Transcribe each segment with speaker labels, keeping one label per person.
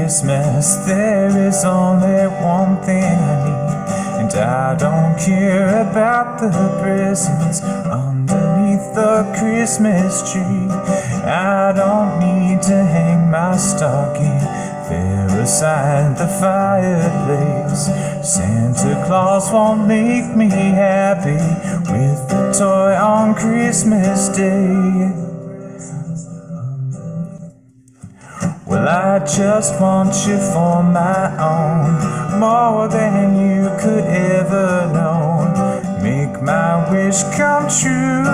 Speaker 1: Christmas, there is only one thing I need, and I don't care about the presents underneath the Christmas tree. I don't need to hang my stocking there beside the fireplace. Santa Claus won't make me happy with a toy on Christmas Day. Well, I just want you for my own, more than you could ever know. Make my wish come true.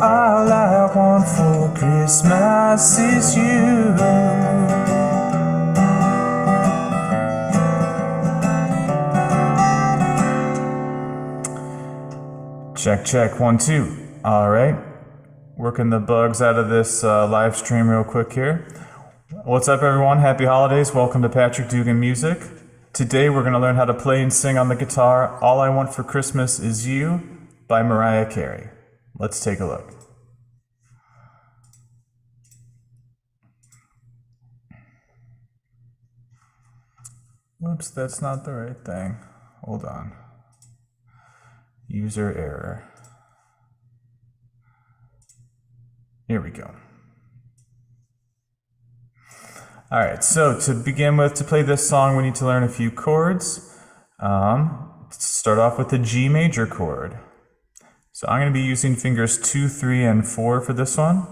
Speaker 1: All I want for Christmas is you. Check, check, 1, 2. All right. Working the bugs out of this live stream real quick here. What's up, everyone? Happy holidays. Welcome to Patrick Dugan Music. Today we're going to learn how to play and sing on the guitar All I Want for Christmas Is You by Mariah Carey. Let's take a look. Whoops, that's not the right thing. Hold on. User error. Here we go. Alright, so to begin with, to play this song, we need to learn a few chords. Let's start off with the G major chord. So I'm going to be using fingers 2, 3, and 4 for this one.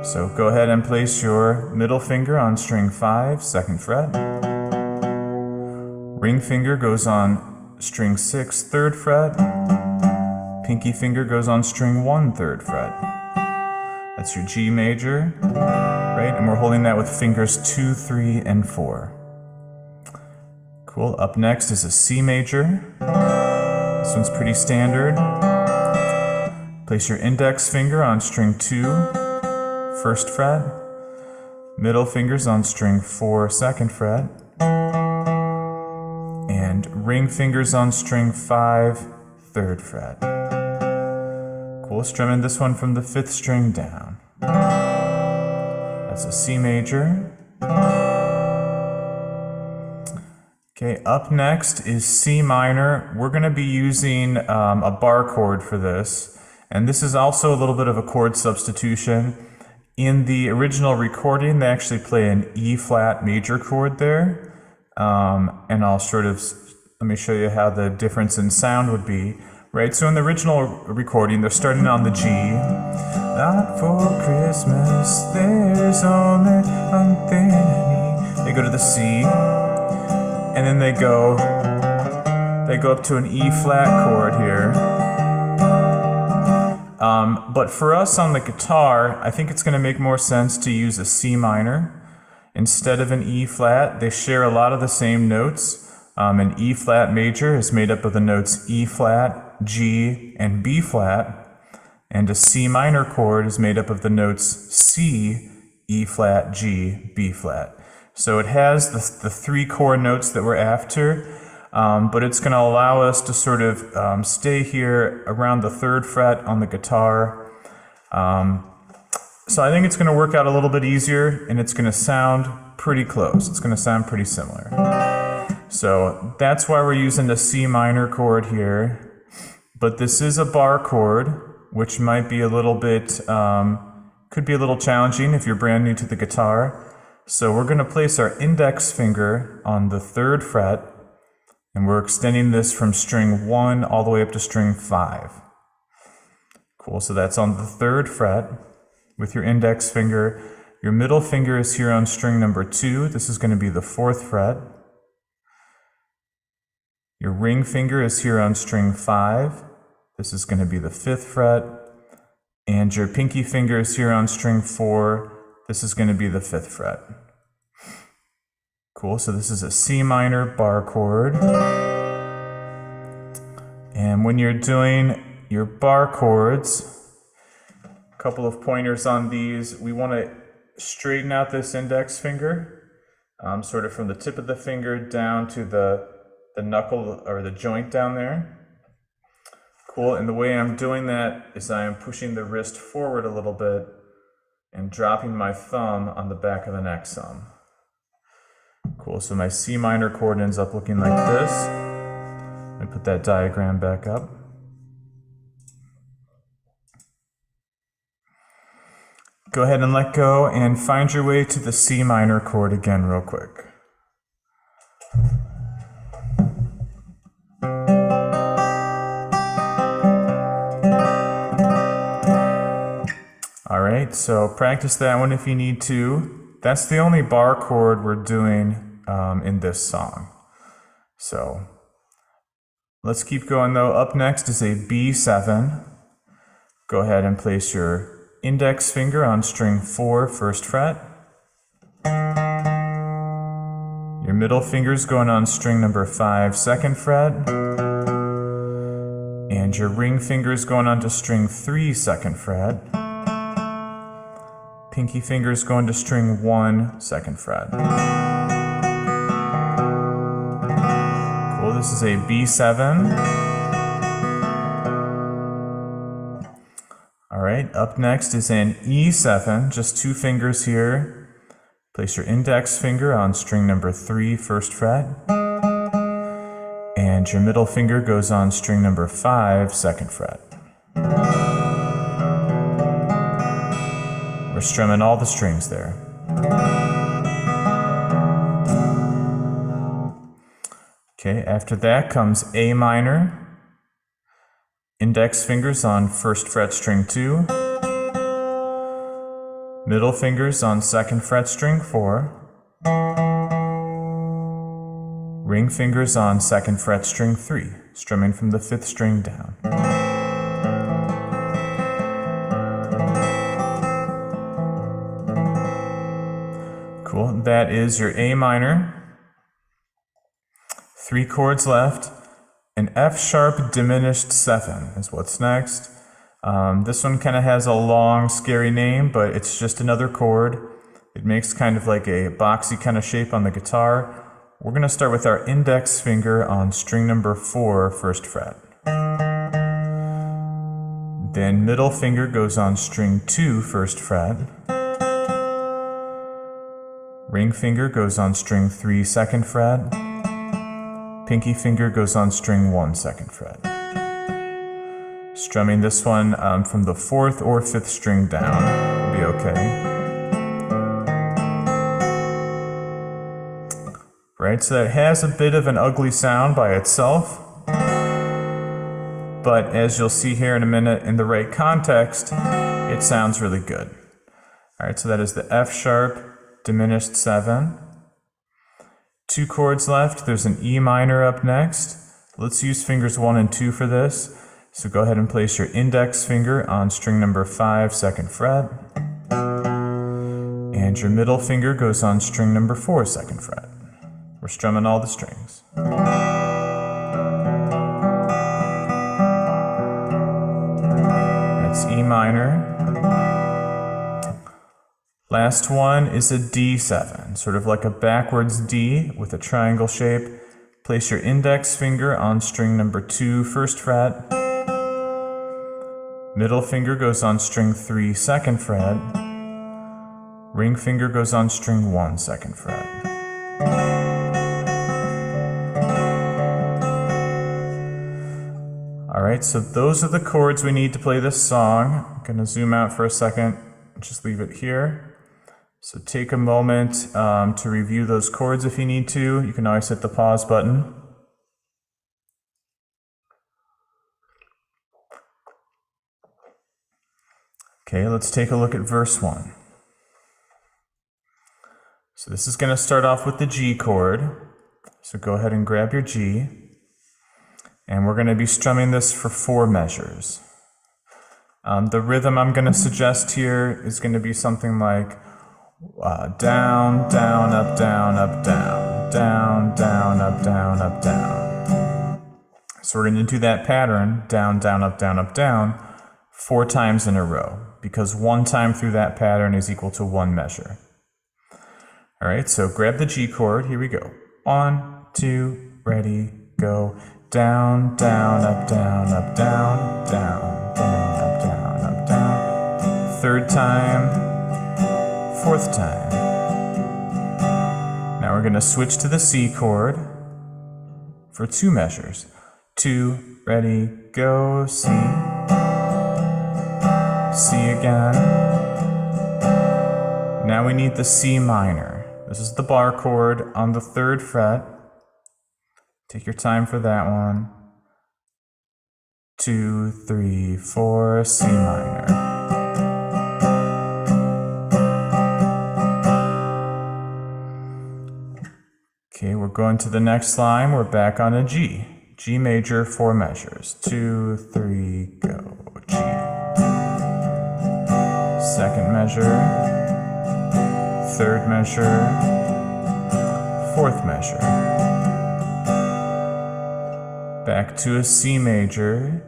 Speaker 1: So go ahead and place your middle finger on string 5, 2nd fret. Ring finger goes on string 6, 3rd fret. Pinky finger goes on string 1, 3rd fret. That's your G major, right? And we're holding that with fingers 2, 3, and 4. Cool. Up next is a C major. This one's pretty standard. Place your index finger on string 2, 1st fret. Middle fingers on string 4, 2nd fret. And ring fingers on string 5, 3rd fret. Cool, strumming this one from the 5th string down. That's a C major. Okay, up next is C minor. We're going to be using a bar chord for this. And this is also a little bit of a chord substitution. In the original recording, they actually play an E flat major chord there. And I'll let me show you how the difference in sound would be. Right, so in the original recording, they're starting on the G. Not for Christmas, there's only one thing I need. They go to the C, and then they go up to an E flat chord here. But for us on the guitar, I think it's going to make more sense to use a C minor instead of an E flat. They share a lot of the same notes. An E flat major is made up of the notes E flat, G, and B flat, and a C minor chord is made up of the notes C, E flat, G, B flat. So it has the 3 chord notes that we're after, but it's going to allow us to sort of stay here around the 3rd fret on the guitar. So I think it's going to work out a little bit easier, and it's going to sound pretty close. It's going to sound pretty similar. So that's why we're using the C minor chord here. But this is a bar chord, which might be a little bit, could be a little challenging if you're brand new to the guitar. So we're going to place our index finger on the 3rd fret, and we're extending this from string 1 all the way up to string 5. Cool, so that's on the 3rd fret with your index finger. Your middle finger is here on string number 2. This is going to be the 4th fret. Your ring finger is here on string 5. This is going to be the 5th fret. And your pinky finger is here on string 4. This is going to be the 5th fret. Cool, so this is a C minor bar chord. And when you're doing your bar chords, a couple of pointers on these, we want to straighten out this index finger, sort of from the tip of the finger down to the knuckle or the joint down there. Cool, and the way I'm doing that is I am pushing the wrist forward a little bit and dropping my thumb on the back of the neck some. Cool, so my C minor chord ends up looking like this. Let me put that diagram back up. Go ahead and let go and find your way to the C minor chord again real quick. All right, so practice that one if you need to. That's the only bar chord we're doing in this song. So let's keep going though. Up next is a B7. Go ahead and place your index finger on string 4, 1st fret. Your middle finger's going on string number 5, 2nd fret. And your ring finger's going on to string 3, 2nd fret. Pinky finger's going to string 1, 2nd fret. Cool, this is a B7. All right, up next is an E7, just 2 fingers here. Place your index finger on string number 3, 1st fret. And your middle finger goes on string number 5, 2nd fret. We're strumming all the strings there. Okay, after that comes A minor. Index fingers on 1st fret string 2. Middle fingers on 2nd fret string 4. Ring fingers on 2nd fret string 3, strumming from the 5th string down. Cool, that is your A minor. 3 chords left. An F sharp diminished 7 is what's next. This one kind of has a long, scary name, but it's just another chord. It makes kind of like a boxy kind of shape on the guitar. We're going to start with our index finger on string number 4, 1st fret. Then middle finger goes on string 2, 1st fret. Ring finger goes on string 3, 2nd fret. Pinky finger goes on string 1, 2nd fret. Strumming this one from the 4th or 5th string down will be okay. Right, so that has a bit of an ugly sound by itself, but as you'll see here in a minute, in the right context, it sounds really good. All right, so that is the F sharp diminished 7. 2 chords left. There's an E minor up next. Let's use fingers 1 and 2 for this. So go ahead and place your index finger on string number 5, 2nd fret. And your middle finger goes on string number 4, 2nd fret. We're strumming all the strings. That's E minor. Last one is a D7, sort of like a backwards D with a triangle shape. Place your index finger on string number 2, 1st fret. Middle finger goes on string 3, 2nd fret. Ring finger goes on string 1, 2nd fret. All right, so those are the chords we need to play this song. I'm gonna zoom out for a second, just leave it here. So take a moment to review those chords if you need to. You can always hit the pause button. Okay, let's take a look at verse 1. So this is going to start off with the G chord. So go ahead and grab your G. And we're going to be strumming this for 4 measures. The rhythm I'm going to suggest here is going to be something like down, down, up, down, up, down, down, down, up, down, up, down. So we're going to do that pattern, down, down, up, down, 4 times in a row, because 1 time through that pattern is equal to 1 measure. All right, so grab the G chord. Here we go. 1, 2, ready, go. Down, down, up, down, up, down, down, down, up, down, up, down. 3rd time. fourth time. Now we're going to switch to the C chord for 2 measures. 2, ready, go, C. C again. Now we need the C minor. This is the bar chord on the 3rd fret. Take your time for that one. 2, 3, 4, C minor. Okay, we're going to the next line. We're back on a G. G major, 4 measures. 2, 3, go, G. 2nd measure, 3rd measure, 4th measure. Back to a C major.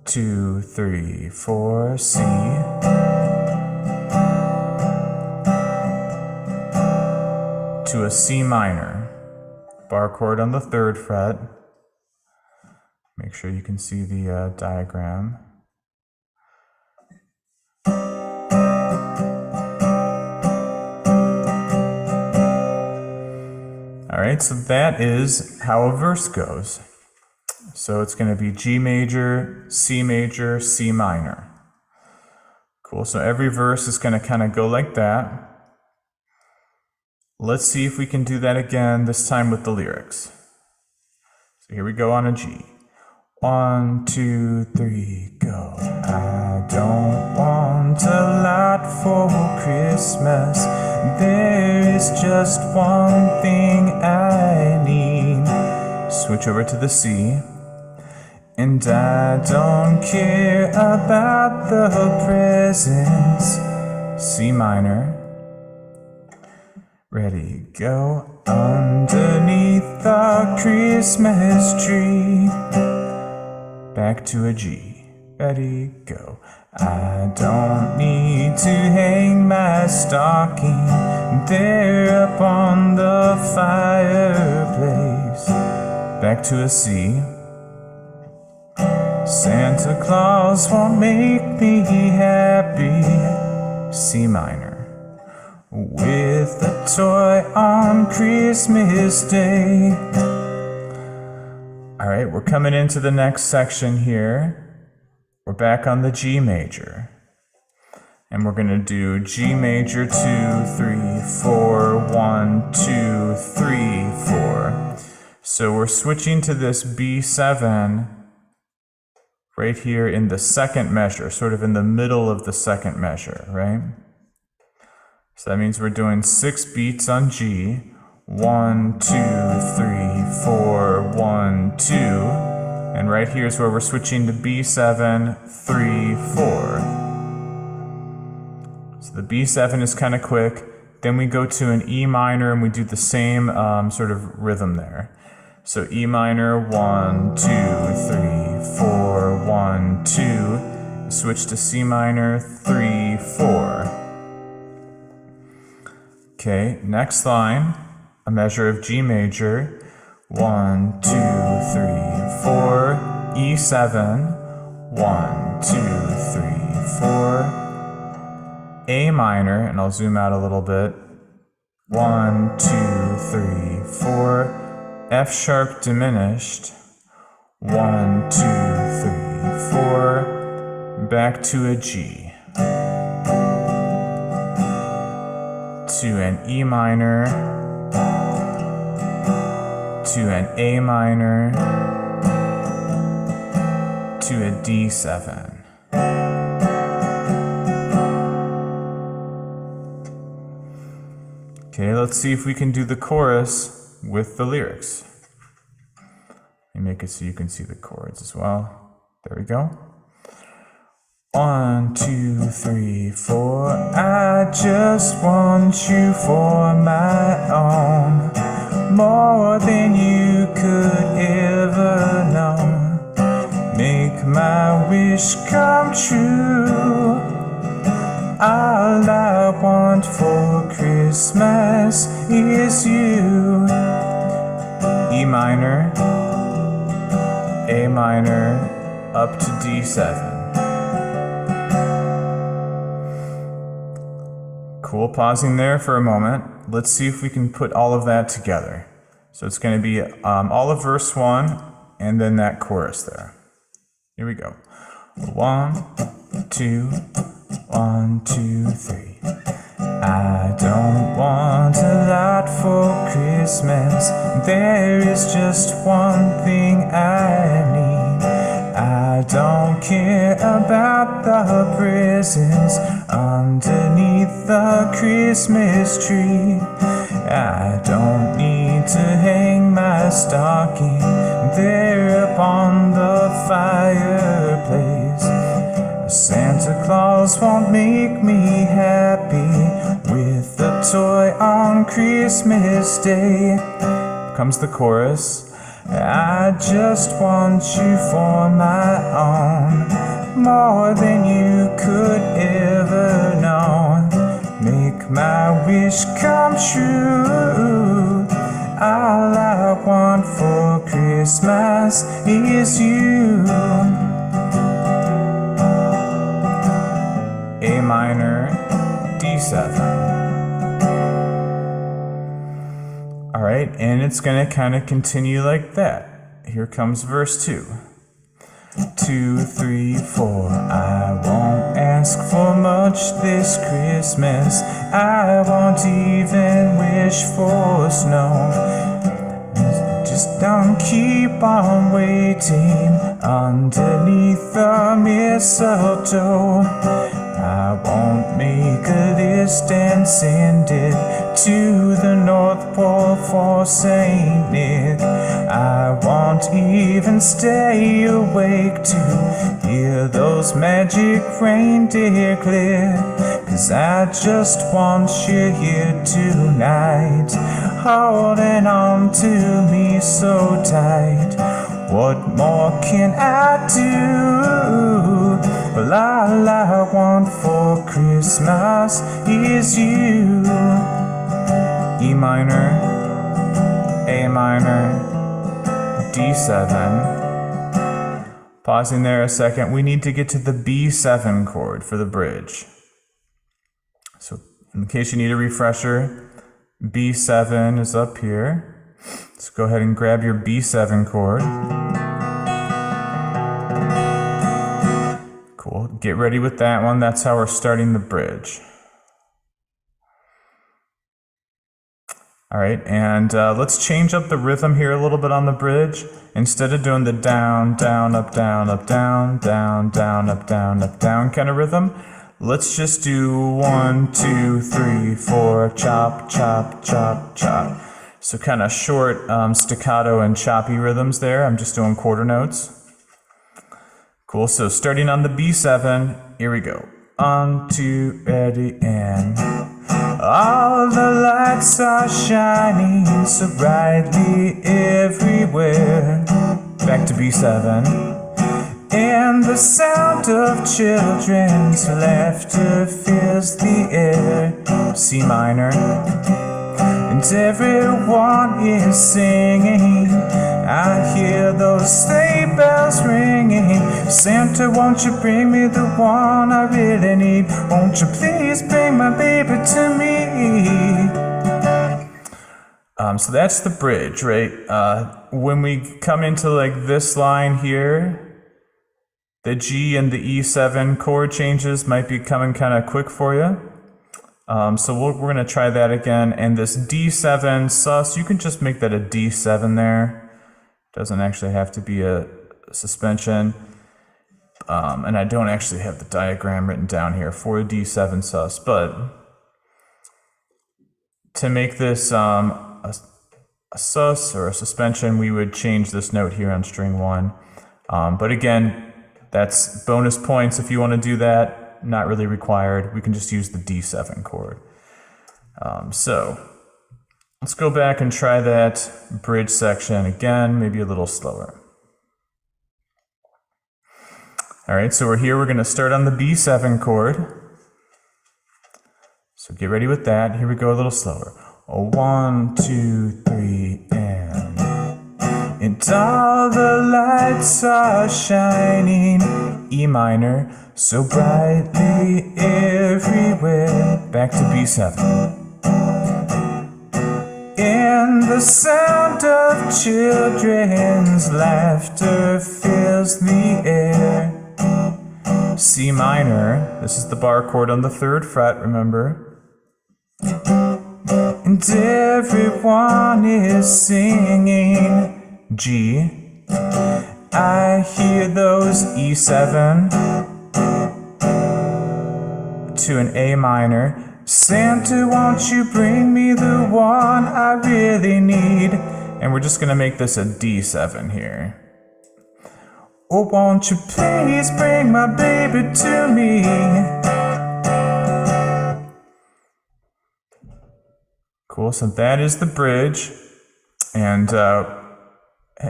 Speaker 1: 2, 3, 4, C. To a C minor. Bar chord on the 3rd fret. Make sure you can see the diagram. Alright, so that is how a verse goes. So it's going to be G major, C minor. Cool, so every verse is going to kind of go like that. Let's see if we can do that again, this time with the lyrics. So here we go on a G. 1, 2, 3, go. I don't want a lot for Christmas. There is just one thing I need. Switch over to the C. And I don't care about the presents. C minor. Ready, go. Underneath the Christmas tree. Back to a G. Ready, go. I don't need to hang my stocking there up on the fireplace. Back to a C. Santa Claus won't make me happy. C minor. With a toy on Christmas Day. Alright, we're coming into the next section here. We're back on the G major. And we're going to do G major 2, 3, 4, 1, 2, 3, 4. So we're switching to this B7 right here in the 2nd measure, sort of in the middle of the 2nd measure, right? So that means we're doing 6 beats on G. 1, 2, 3, 4, 1, 2. And right here is where we're switching to B7, 3, 4. So the B7 is kind of quick. Then we go to an E minor and we do the same sort of rhythm there. So E minor, 1, 2, 3, 4, 1, 2. Switch to C minor, 3, 4. Okay, next line, a measure of G major. 1, 2, 3, 4. E7. 1, 2, 3, 4. A minor, and I'll zoom out a little bit. 1, 2, 3, 4. F sharp diminished. 1, 2, 3, 4. Back to a G. To an E minor. To an A minor. To a D7. Okay, let's see if we can do the chorus with the lyrics. Let me make it so you can see the chords as well. There we go. 1, 2, 3, 4. I just want you for my own, more than you could ever know. Make my wish come true. All I want for Christmas is you. E minor, A minor, up to D7. Cool, pausing there for a moment. Let's see if we can put all of that together. So it's going to be all of verse 1 and then that chorus there. Here we go. 1, 2, 1, 2, 3. I don't want a lot for Christmas. There is just one thing I need. I don't care about the presents underneath the Christmas tree. I don't need to hang my stocking there upon the fireplace. Santa Claus won't make me happy with a toy on Christmas Day. Comes the chorus. I just want you for my own, more than you could ever know. Make my wish come true. All I want for Christmas is you. A minor, D7. All right, and it's going to kind of continue like that. Here comes verse 2. 2, 3, 4. I won't ask for much this Christmas. I won't even wish for snow. Just don't keep on waiting underneath the mistletoe. I won't make a list and send it to the North Pole for Saint Nick. I won't even stay awake to hear those magic reindeer click. 'Cause I just want you here tonight, holding on to me so tight. What more can I do? Well, all I want for Christmas is you. E minor, A minor, D7. Pausing there a second, we need to get to the B7 chord for the bridge. So in case you need a refresher, B7 is up here. Let's go ahead and grab your B7 chord. Cool, get ready with that one. That's how we're starting the bridge. All right, and let's change up the rhythm here a little bit on the bridge. Instead of doing the down, down, up, down, up, down, down, down, up, down, up, down kind of rhythm, let's just do 1, 2, 3, 4, chop, chop, chop, chop. So kind of short staccato and choppy rhythms there. I'm just doing quarter notes. Cool, so starting on the B7, here we go. 1, 2, ready, and all the lights are shining so brightly everywhere. Back to B7. And the sound of children's laughter fills the air. C minor. And everyone is singing. I hear those sleigh bells ringing. Santa, won't you bring me the one I really need? Won't you please bring my baby to me? So that's the bridge, right? When we come into like this line here, the G and the E7 chord changes might be coming kind of quick for you. So we're going to try that again. And this D7 sus, you can just make that a D7 there. Doesn't actually have to be a suspension. And I don't actually have the diagram written down here for a D7 sus. But to make this a sus or a suspension, we would change this note here on string 1. But again, that's bonus points if you want to do that. Not really required. We can just use the D7 chord. So let's go back and try that bridge section again, maybe a little slower. All right, so we're here. We're going to start on the B7 chord. So get ready with that. Here we go a little slower. 1, 2, 3, and all the lights are shining E minor, so brightly everywhere. Back to B7. And the sound of children's laughter fills the air. C minor, this is the bar chord on the 3rd fret, remember? And everyone is singing G. I hear those E7 to an A minor. Santa, won't you bring me the one I really need? And we're just gonna make this a D7 here. Oh, won't you please bring my baby to me? Cool, so that is the bridge. And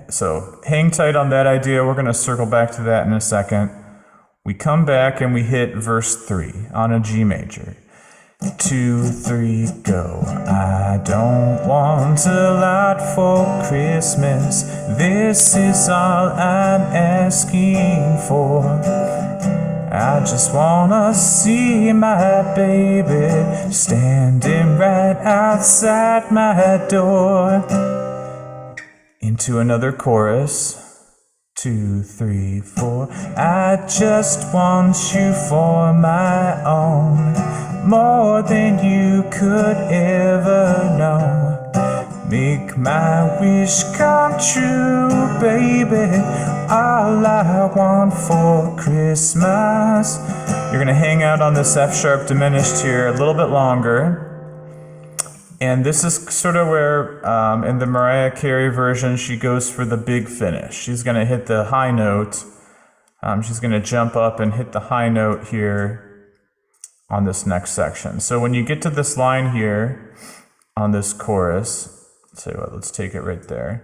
Speaker 1: so hang tight on that idea. We're gonna circle back to that in a second. We come back and we hit verse 3 on a G major. 2, 3, go. I don't want a lot for Christmas. This is all I'm asking for. I just wanna see my baby standing right outside my door. Into another chorus. 2, 3, 4. I just want you for my own, more than you could ever know. Make my wish come true, baby. All I want for Christmas. You're gonna hang out on this F sharp diminished here a little bit longer. And this is sort of where, in the Mariah Carey version, she goes for the big finish. She's going to hit the high note. She's going to jump up and hit the high note here on this next section. So when you get to this line here on this chorus, let's take it right there.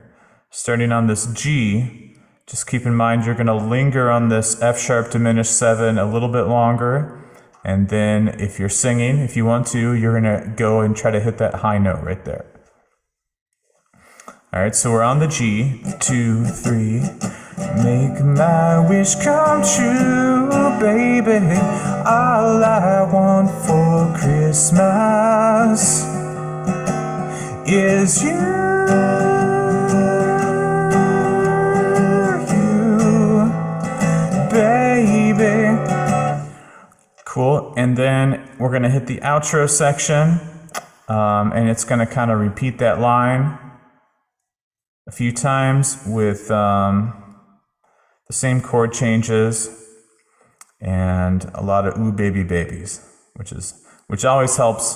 Speaker 1: Starting on this G, just keep in mind you're going to linger on this F sharp diminished 7 a little bit longer. And then if you're singing, if you want to, you're going to go and try to hit that high note right there. All right, so we're on the G. 2, 3. Make my wish come true, baby. All I want for Christmas is you, baby. Cool, and then we're gonna hit the outro section, and it's gonna kind of repeat that line a few times with the same chord changes and a lot of ooh baby babies, which always helps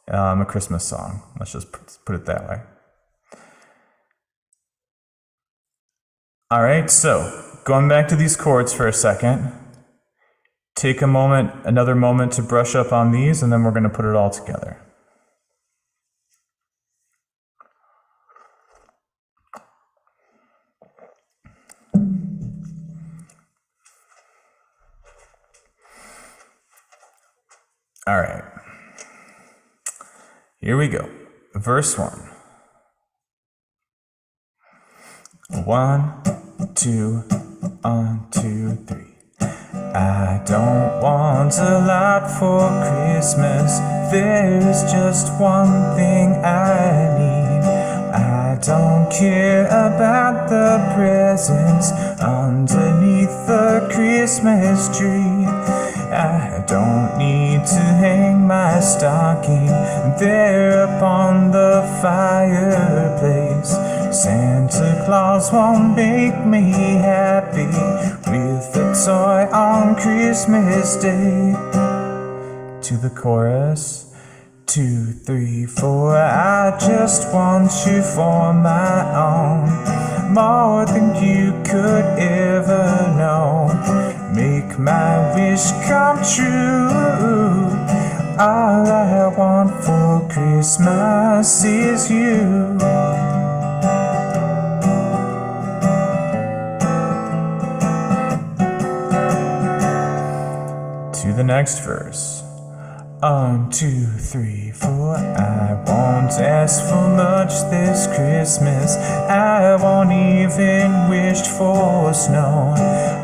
Speaker 1: a Christmas song. Let's just put it that way. All right, so going back to these chords for a second. Take another moment to brush up on these, and then we're going to put it all together. All right. Here we go. Verse 1. 1, 2, 1, 2, 3. I don't want a lot for Christmas. There's just one thing I need. I don't care about the presents underneath the Christmas tree. I don't need to hang my stocking there upon the fireplace. Santa Claus won't make me happy with a toy on Christmas Day. To the chorus. 2, 3, 4. I just want you for my own, more than you could ever know. Make my wish come true. All I want for Christmas is you. To the next verse. 1, 2, 3, 4. I won't ask for much this Christmas. I won't even wish for snow.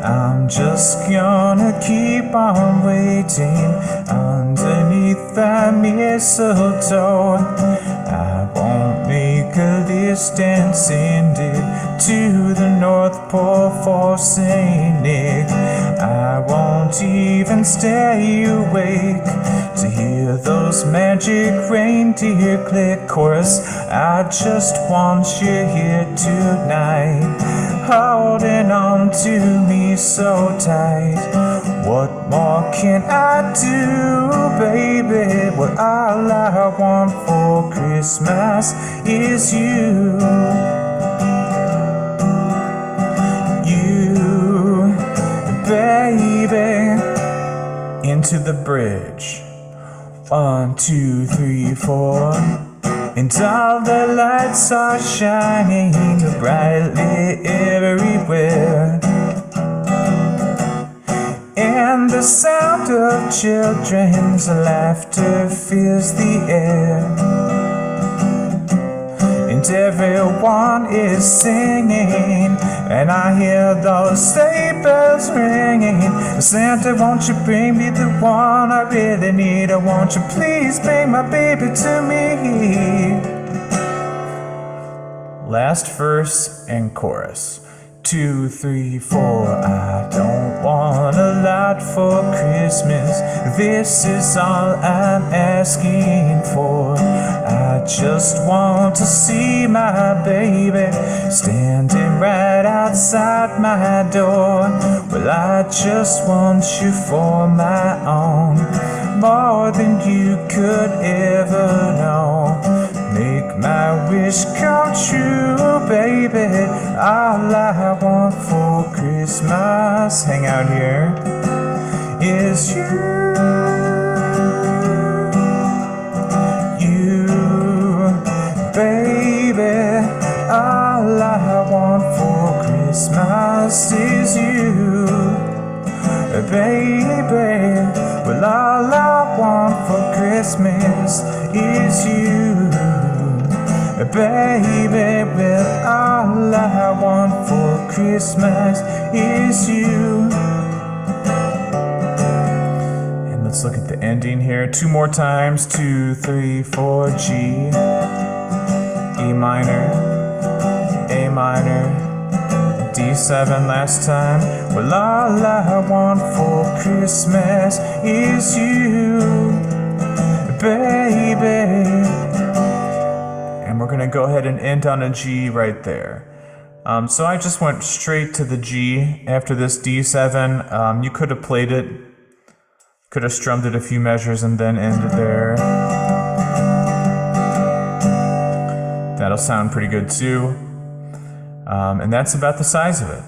Speaker 1: I'm just gonna keep on waiting underneath that mistletoe. I won't make a list and send it to the North Pole for Saint Nick. I won't even stay awake to hear those magic reindeer click chorus. I just want you here tonight, holding on to me so tight. What more can I do, baby? What all I want for Christmas is you. You, baby. Into the bridge. 1, 2, 3, 4. And all the lights are shining brightly everywhere. And the sound of children's laughter fills the air. And everyone is singing, and I hear those sleigh bells ringing. Santa, won't you bring me the one I really need? Or won't you please bring my baby to me? Last verse and chorus. 2, 3, 4. I don't want a lot for Christmas. This is all I'm asking for. I just want to see my baby standing right outside my door. Well, I just want you for my own, more than you could ever know. Make my wish come true, baby. All I want for Christmas, hang out here, is you. You, baby. All I want for Christmas is you, baby. Well, all I want for Christmas is you, baby. Well, all I want for Christmas is you. And let's look at the ending here 2 more times. 2, 3, 4. G, E minor, A minor, D7 last time. Well, all I want for Christmas is you, baby. And we're going to go ahead and end on a G right there. So I just went straight to the G after this D7. You could have played it, could have strummed it a few measures and then ended there. That'll sound pretty good too. And that's about the size of it.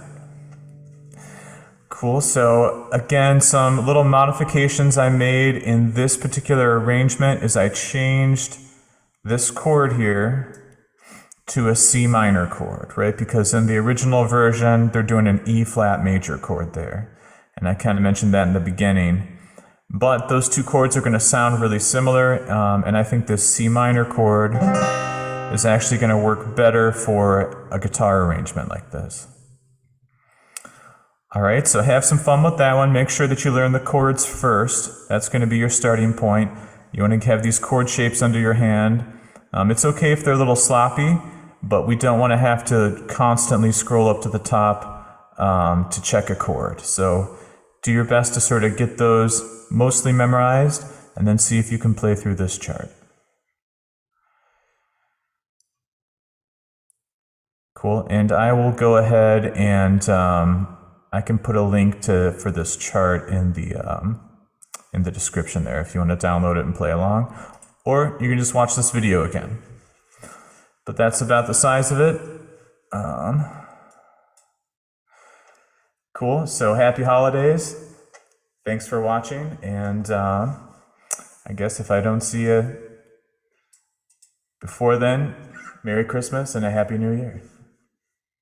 Speaker 1: Cool, so again, some little modifications I made in this particular arrangement is I changed this chord here to a C minor chord, right? Because in the original version, they're doing an E flat major chord there. And I kind of mentioned that in the beginning. But those two chords are going to sound really similar, and I think this C minor chord is actually going to work better for a guitar arrangement like this. All right, so have some fun with that one. Make sure that you learn the chords first. That's going to be your starting point. You want to have these chord shapes under your hand. It's okay if they're a little sloppy, but we don't want to have to constantly scroll up to the top to check a chord. So do your best to sort of get those mostly memorized, and then see if you can play through this chart. Cool, and I will go ahead and I can put a link for this chart in the description there if you want to download it and play along, or you can just watch this video again. But that's about the size of it. Cool, so happy holidays. Thanks for watching, and I guess if I don't see you before then, Merry Christmas and a Happy New Year.